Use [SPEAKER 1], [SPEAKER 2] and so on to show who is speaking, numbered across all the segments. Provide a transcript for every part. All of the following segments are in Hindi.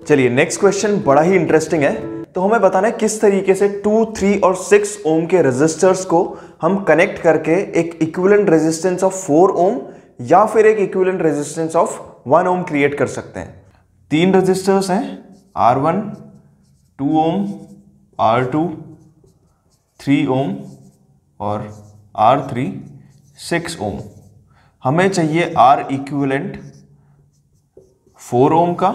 [SPEAKER 1] चलिए नेक्स्ट क्वेश्चन बड़ा ही इंटरेस्टिंग है। तो हमें बताना है किस तरीके से 2, 3 और 6 ओम के रेजिस्टर्स को हम कनेक्ट करके एक इक्विवेलेंट रेजिस्टेंस ऑफ 4 ओम या फिर एक equivalent resistance of 1 ohm create कर सकते हैं। 3 रेजिस्टर्स हैं, R1 2 ओम, R2 3 ओम और R3 6 ओम। हमें चाहिए R इक्विवेलेंट 4 ओम का,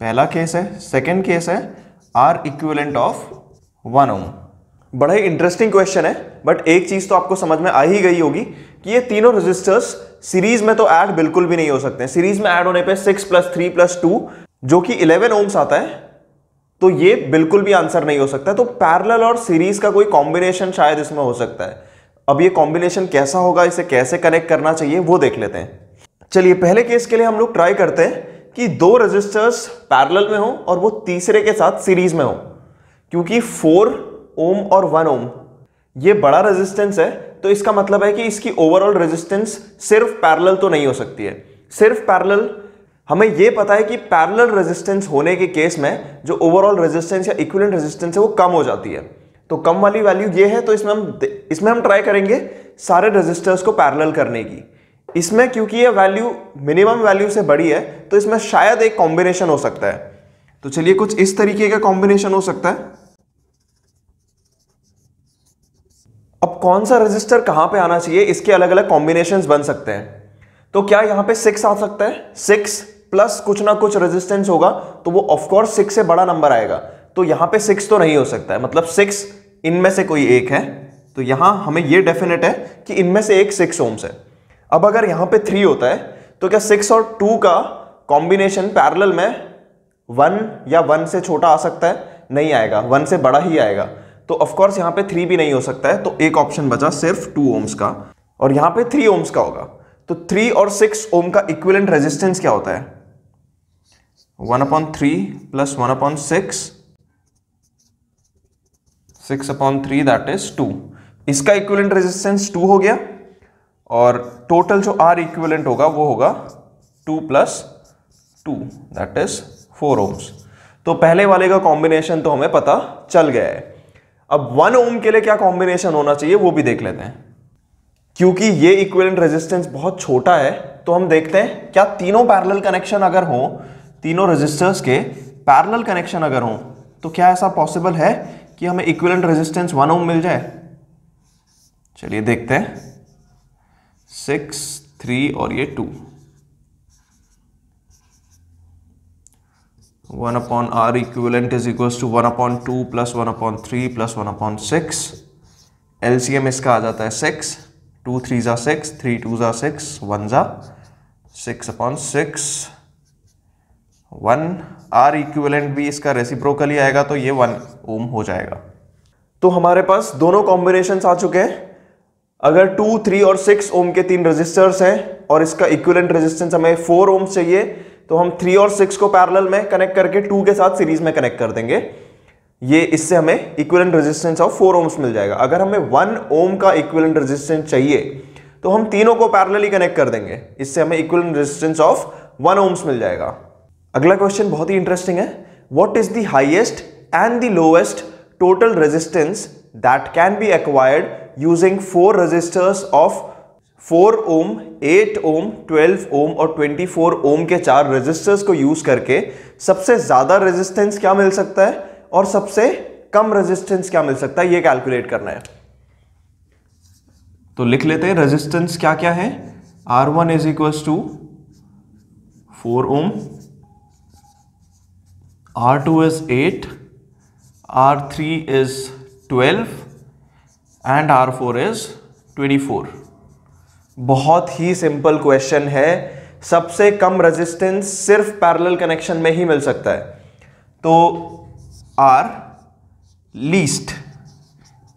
[SPEAKER 1] पहला केस है। सेकेंड केस है R इक्विवेलेंट ऑफ 1 ओम। बड़ा ही इंटरेस्टिंग क्वेश्चन है, बट एक चीज तो आपको समझ में आ ही गई होगी कि ये तीनों रेजिस्टर्स सीरीज में तो ऐड बिल्कुल भी नहीं हो सकते। सीरीज में ऐड होने पे 6 + 3 + 2 जो कि 11 ओम्स आता है, तो ये बिल्कुल भी आंसर नहीं हो सकता। तो पैरेलल और सीरीज का कोई कॉम्बिनेशन शायद इसमें हो सकता है। अब ये कॉम्बिनेशन कैसा होगा, इसे कैसे कनेक्ट करना चाहिए वो देख लेते हैं। चलिए पहले केस के लिए हम लोग ट्राई करते हैं कि 2 रेजिस्टर्स पैरेलल में हो और वो तीसरे के साथ सीरीज में हो, क्योंकि 4 ओम और 1 ओम ये बड़ा रेजिस्टेंस है, तो इसका मतलब है कि इसकी ओवरऑल रेजिस्टेंस सिर्फ पैरेलल तो नहीं हो सकती है। सिर्फ पैरेलल, हमें यह पता है कि पैरेलल रेजिस्टेंस होने के केस में जो ओवरऑल रेजिस्टेंस या इक्विवेलेंट रेजिस्टेंस है वो कम हो जाती है। तो कम वाली वैल्यू ये है, तो इसमें हम ट्राई करेंगे सारे रेजिस्टर्स को पैरेलल करने की। इसमें क्योंकि ये वैल्यू मिनिमम वैल्यू से बड़ी है, तो इसमें शायद एक कॉम्बिनेशन हो सकता है। तो चलिए कुछ इस तरीके का कॉम्बिनेशन हो सकता है। अब कौन सा रेजिस्टर कहां पे आना चाहिए, इसके अलग अलग कॉम्बिनेशंस बन सकते हैं। तो क्या यहां पे 6 आ सकता है? 6 प्लस कुछ ना कुछ रेजिस्टेंस होगा, तो वो ऑफकोर्स 6 से बड़ा नंबर आएगा। तो यहां पे 6 तो नहीं हो सकता है, मतलब 6 इनमें से कोई एक है। तो यहां हमें यह डेफिनेट है कि इनमें से एक 6 ओम्स है। अब अगर यहां पे 3 होता है, तो क्या 6 और 2 का कॉम्बिनेशन पैरेलल में 1 या 1 से छोटा आ सकता है? नहीं आएगा, 1 से बड़ा ही आएगा। तो ऑफ कोर्स यहां पे 3 भी नहीं हो सकता है। तो एक ऑप्शन बचा सिर्फ 2 ओम्स का, और यहां पे 3 ओम्स का होगा। तो 3 और 6 ओम का इक्विवेलेंट रेजिस्टेंस क्या होता है? 1/3 + 1/6, 6/3 दैट इज 2। इसका इक्विवेलेंट रेजिस्टेंस 2 हो गया, और टोटल जो R इक्विवेलेंट होगा वो होगा 2 + 2 दैट इज 4 ओम्स। तो पहले वाले का कॉम्बिनेशन तो हमें पता चल गया है। अब 1 ओम के लिए क्या कॉम्बिनेशन होना चाहिए वो भी देख लेते हैं। क्योंकि ये इक्विवेलेंट रेजिस्टेंस बहुत छोटा है, तो हम देखते हैं क्या तीनों पैरेलल कनेक्शन अगर हो, तीनों रेजिस्टर्स के पैरेलल कनेक्शन अगर हो, तो क्या ऐसा पॉसिबल है कि हमें इक्विवेलेंट रेजिस्टेंस 1 ओम मिल जाए। चलिए देखते हैं। 6, 3 और ये 2, 1/R equivalent is equals to 1/2 + 1/3 + 1/6। LCM इसका आ जाता है 6, 2 3 = 6, 3 2 = 6, 1 = 6/6, 1। R इक्विवेलेंट भी इसका रेसिप्रोकली आएगा, तो ये 1 ओम हो जाएगा। तो हमारे पास दोनों कॉम्बिनेशंस आ चुके हैं। अगर 2, 3 और 6 ओम के 3 रेजिस्टर्स हैं और इसका इक्विवेलेंट रेजिस्टेंस हमें 4 ओम्स चाहिए, तो हम 3 और 6 को पैरेलल में कनेक्ट करके 2 के साथ सीरीज में कनेक्ट कर देंगे। ये इससे हमें इक्विवेलेंट रेजिस्टेंस ऑफ 4 ओम्स मिल जाएगा। अगर हमें 1 ओम का इक्विवेलेंट रेजिस्टेंस चाहिए, तो हम तीनों को पैरेलली कनेक्ट कर देंगे। इससे हमें इक्विवेलेंट रेजिस्टेंस ऑफ 1 ओम्स मिल जाएगा। अगला क्वेश्चन बहुत ही इंटरेस्टिंग है। What is the highest and the lowest total resistance that can be acquired using 4 resistors of 4 ohm, 8 ohm, 12 ohm और 24 ओम के 4 रेजिस्टर्स को यूज करके सबसे ज्यादा रेजिस्टेंस क्या मिल सकता है और सबसे कम रेजिस्टेंस क्या मिल सकता है, ये कैलकुलेट करना है। तो लिख लेते हैं रेजिस्टेंस क्या क्या है। R1 is equals to 4 ohm, R2 is 8, R3 is 12 and R4 is 24। बहुत ही सिंपल क्वेश्चन है। सबसे कम रेजिस्टेंस सिर्फ पैरेलल कनेक्शन में ही मिल सकता है। तो R लीस्ट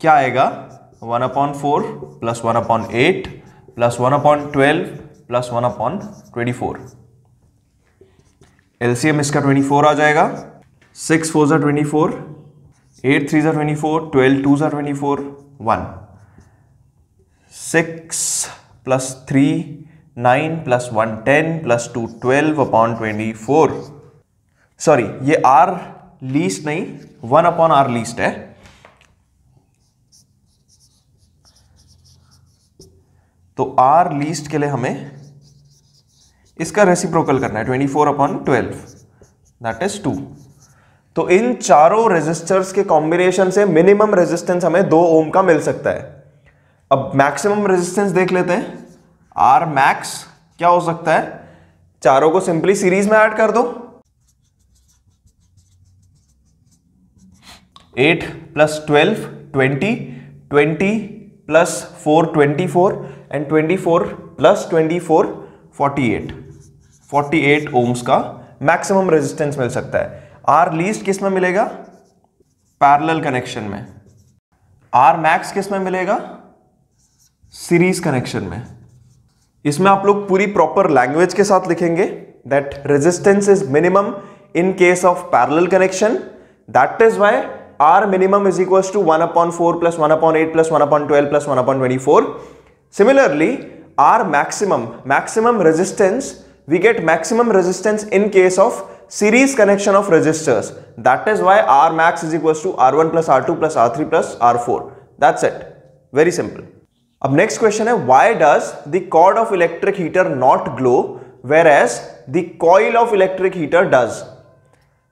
[SPEAKER 1] क्या आएगा? 1/4 + 1/8 + 1/12 + 1/24। एलसीएम इसका 24 आ जाएगा। 6 4 = 24, 8 3 = 24, 12 2 = 24, 1। 6 + 3 9 + 1 10 + 2 12/24। सॉरी, ये आर लीस्ट नहीं, 1/R लीस्ट है। तो आर लीस्ट के लिए हमें इसका रेसिप्रोकल करना है, 24/12, दैट इज 2। तो इन चारों रेजिस्टर्स के कॉम्बिनेशन से मिनिमम रेजिस्टेंस हमें 2 ओम का मिल सकता है। अब मैक्सिमम रेजिस्टेंस देख लेते हैं। आर मैक्स क्या हो सकता है, चारों को सिंपली सीरीज में ऐड कर दो। 8 + 12 20, 20 + 4 24, एंड 24 + 24 48। 48 ओम्स का मैक्सिमम रेजिस्टेंस मिल सकता है। आर लीस्ट किस में मिलेगा, पैरेलल कनेक्शन में। आर मैक्स किस में मिलेगा, सीरीज कनेक्शन में। इसमें आप लोग पूरी प्रॉपर लैंग्वेज के साथ लिखेंगे that resistance is minimum in case of parallel connection, that is why R minimum is equals to 1/4 + 1/8 + 1/12 + 1/24. Similarly, R maximum resistance, we get maximum resistance in case of series connection of resistors. That is why R max is equals to R1 + R2 + R3 + R4. That's it. Very simple. अब next question है, why does the cord of electric heater not glow whereas the coil of electric heater does?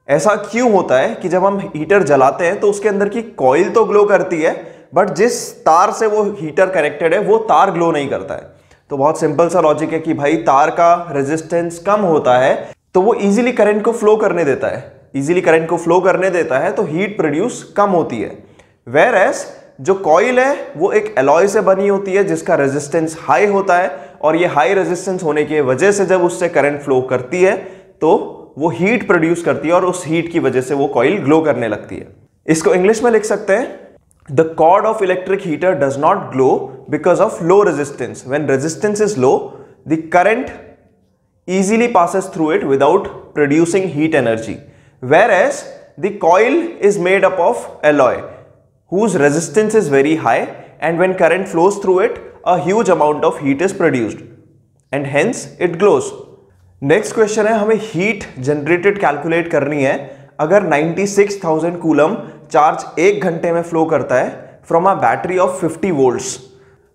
[SPEAKER 1] ऐसा क्यों होता है कि जब हम हीटर जलाते हैं तो उसके अंदर की कॉइल तो ग्लो करती है, बट जिस तार से वो हीटर कनेक्टेड है वो तार ग्लो नहीं करता है। तो बहुत सिंपल सा लॉजिक है कि भाई तार का रेजिस्टेंस कम होता है तो वो इजीली करंट को फ्लो करने देता है, इजीली करंट को फ्लो करने देता है तो हीट प्रोड्यूस कम होती है। वेयर एज जो कॉइल है वो एक एलॉय से बनी होती है जिसका रेजिस्टेंस हाई होता है, और ये हाई रेजिस्टेंस होने की वजह से जब उससे करंट फ्लो करती है तो वो हीट प्रोड्यूस करती है और उस हीट की वजह से वो कॉइल ग्लो करने लगती है। इसको इंग्लिश में लिख सकते हैं, the cord of electric heater does not glow because of low resistance. When resistance is low, the current easily passes through it without producing heat energy. Whereas the coil is made up of alloy whose resistance is very high, and when current flows through it, a huge amount of heat is produced and hence it glows. Next question है, हमें heat generated calculate करनी है अगर 96,000 कूलम चार्ज 1 घंटे में फ्लो करता है from a battery of 50 volts.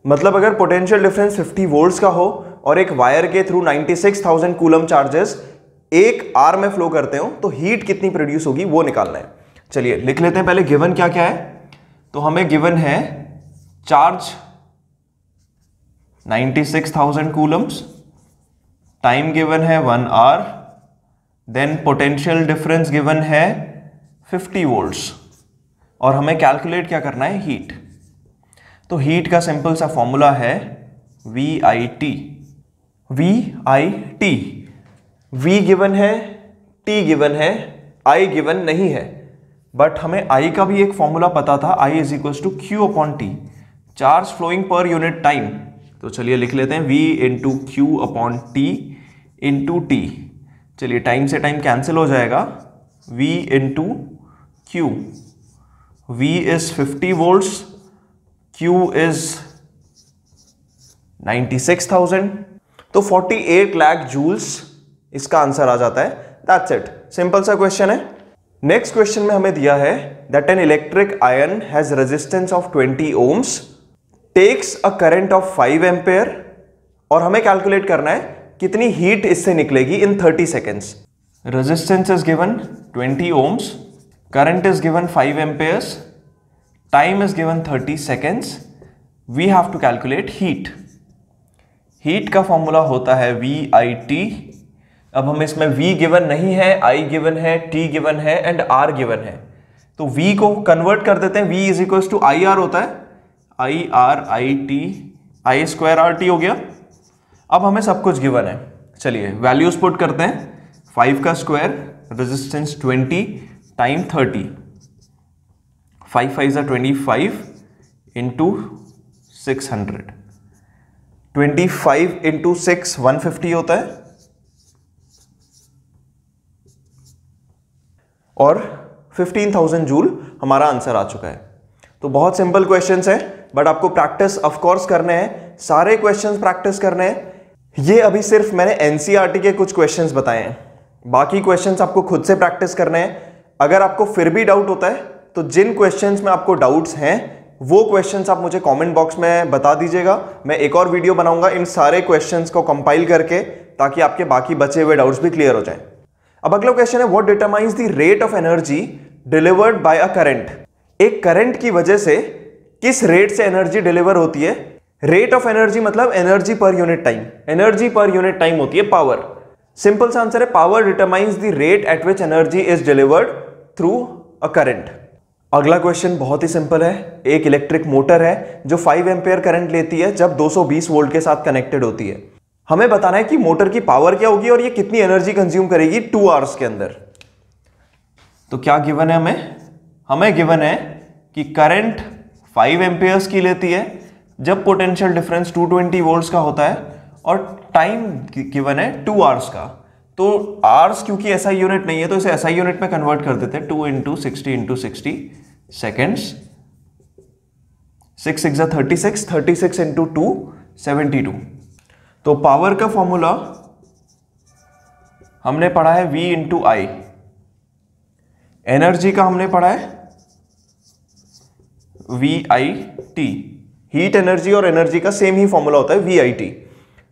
[SPEAKER 1] मतलब अगर पोटेंशियल डिफरेंस 50 वोल्ट्स का हो और एक वायर के थ्रू 96,000 कूलम चार्जेस 1 आवर में फ्लो करते हो तो हीट कितनी प्रोड्यूस होगी वो निकालना है। चलिए लिख लेते हैं पहले गिवन क्या क्या है। तो हमें गिवन है चार्ज 96,000 कूलम्स, टाइम गिवन है 1 hour, then potential difference given है 50 वोल्ट्स, और हमें कैलकुलेट क्या करना है, हीट। तो हीट का सिंपल सा फॉर्मूला है VIT। VIT, V गिवन है, T गिवन है, I गिवन नहीं है, बट हमें I का भी एक फॉर्मूला पता था, I is equals to Q/T, charge flowing per unit time. तो चलिए लिख लेते हैं V × Q/T × T। चलिए टाइम से टाइम कैंसिल हो जाएगा, V × Q, V is 50 volts, Q is 96,000, तो 48 लाख जूल्स इसका आंसर आ जाता है। दैट्स इट, सिंपल सा क्वेश्चन है। नेक्स्ट क्वेश्चन में हमें दिया है that an electric iron has resistance of 20 ohms, takes a current of 5 ampere, और हमें कैलकुलेट करना है कितनी हीट इससे निकलेगी in 30 seconds. Resistance is given 20 ohms, current is given 5 amperes, time is given 30 seconds, we have to calculate heat. Heat का फॉर्मूला होता है VIT। अब हम इसमें V गिवन नहीं है, I गिवन है, T गिवन है एंड R गिवन है, तो V को कन्वर्ट कर देते हैं, V is equal to IR होता है, IR/IT I²RT हो गया। अब हमें सब कुछ गिवन है, चलिए वैल्यूज पुट करते हैं। 5 का square, resistance 20, time 30, 5 5 are 25 into 600, 25 into 6 150 होता है, और 15,000 जूल हमारा आंसर आ चुका है। तो बहुत सिंपल क्वेश्चंस है, बट आपको प्रैक्टिस ऑफ कोर्स करने हैं, सारे क्वेश्चंस प्रैक्टिस करने हैं। ये अभी सिर्फ मैंने एनसीईआरटी के कुछ क्वेश्चंस बताए हैं, बाकी क्वेश्चंस आपको खुद से प्रैक्टिस करने हैं। अगर आपको फिर भी डाउट होता है तो जिन क्वेश्चंस में आपको डाउट्स हैं वो क्वेश्चंस आप मुझे कमेंट बॉक्स में बता दीजिएगा। मैं एक और वीडियो बनाऊंगा इन सारे क्वेश्चंस को कंपाइल करके, ताकि आपके बाकी बचे हुए डाउट्स भी क्लियर हो जाएं। अब अगला क्वेश्चन है, what determines the rate of energy delivered by a current. एक करंट की वजह से किस रेट से एनर्जी डिलीवर होती है। रेट ऑफ एनर्जी मतलब एनर्जी पर यूनिट टाइम। एनर्जी पर यूनिट टाइम होती है पावर। सिंपल सा आंसर है, power determines the rate at which energy is delivered through a current. अगला क्वेश्चन बहुत ही सिंपल है। एक इलेक्ट्रिक मोटर है जो 5 एम्पियर करंट लेती है जब 220 वोल्ट के साथ कनेक्टेड होती है। हमें बताना है कि मोटर की पावर क्या होगी और ये कितनी एनर्जी कंज्यूम करेगी 2 आवर्स के अंदर। तो क्या गिवन है हमें गिवन है कि करंट 5 एम्पियर्स की लेती है जब पोटेंशियल डिफरेंस 220 वोल्ट्स का होता है, और टाइम गिवन है 2 आवर्स का। तो आवर्स क्योंकि एसआई यूनिट नहीं है तो इसे एसआई यूनिट में कन्वर्ट कर देते हैं। 2 × 60 × 60 सेकेंड्स, 6 × 36, 36 × 2 72। तो पावर का फॉर्मूला हमने पढ़ा है V × I। एनर्जी का हमने पढ़ा है VIT। हीट एनर्जी और एनर्जी का सेम ही फॉर्मूला होता है VIT,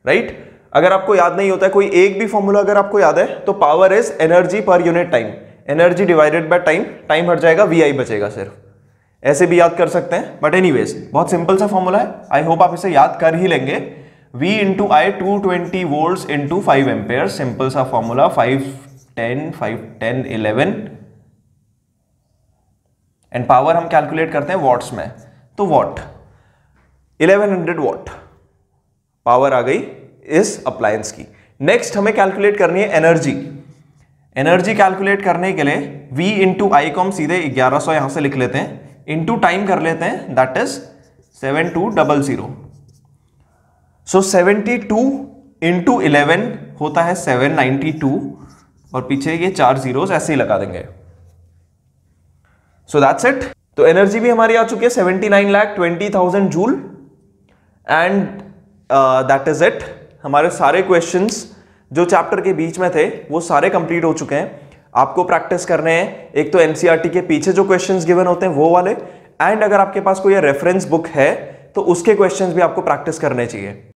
[SPEAKER 1] राइट। अगर आपको याद नहीं होता है कोई एक भी फॉर्मूला, अगर आपको याद है तो पावर इज एनर्जी पर unit time. Energy divided by time, time हट जाएगा, VI बचेगा सिर्फ। ऐसे भी याद कर सकते हैं, बट एनीवेज बहुत सिंपल सा फॉर्मूला है। आई होप आप इसे याद कर ही लेंगे। V × I 220 volts × 5 ampere. Simple सा फॉर्मूला, 5 10 11 एंड पावर हम कैलकुलेट करते हैं वॉट्स में। तो वॉट 1100 वॉट पावर आ गई इस अप्लायंस की। नेक्स्ट हमें कैलकुलेट करनी है एनर्जी। एनर्जी कैलकुलेट करने के लिए V × I को हम सीधे 1100 यहां से लिख लेते हैं, इंटू टाइम कर लेते हैं, दैट इज 7200। सो 72 × 11 होता है 792, और पीछे ये 4 zeros ऐसे ही लगा देंगे। So that's it. तो एनर्जी भी हमारी आ चुकी है 79,20,000 joule, and that is it. हमारे सारे क्वेश्चंस जो चैप्टर के बीच में थे वो सारे कंप्लीट हो चुके हैं। आपको प्रैक्टिस करने हैं एक तो एनसीईआरटी के पीछे जो क्वेश्चंस गिवन होते हैं वो वाले, एंड अगर आपके पास कोई रेफरेंस बुक है तो उसके क्वेश्चंस भी आपको प्रैक्टिस करने चाहिए।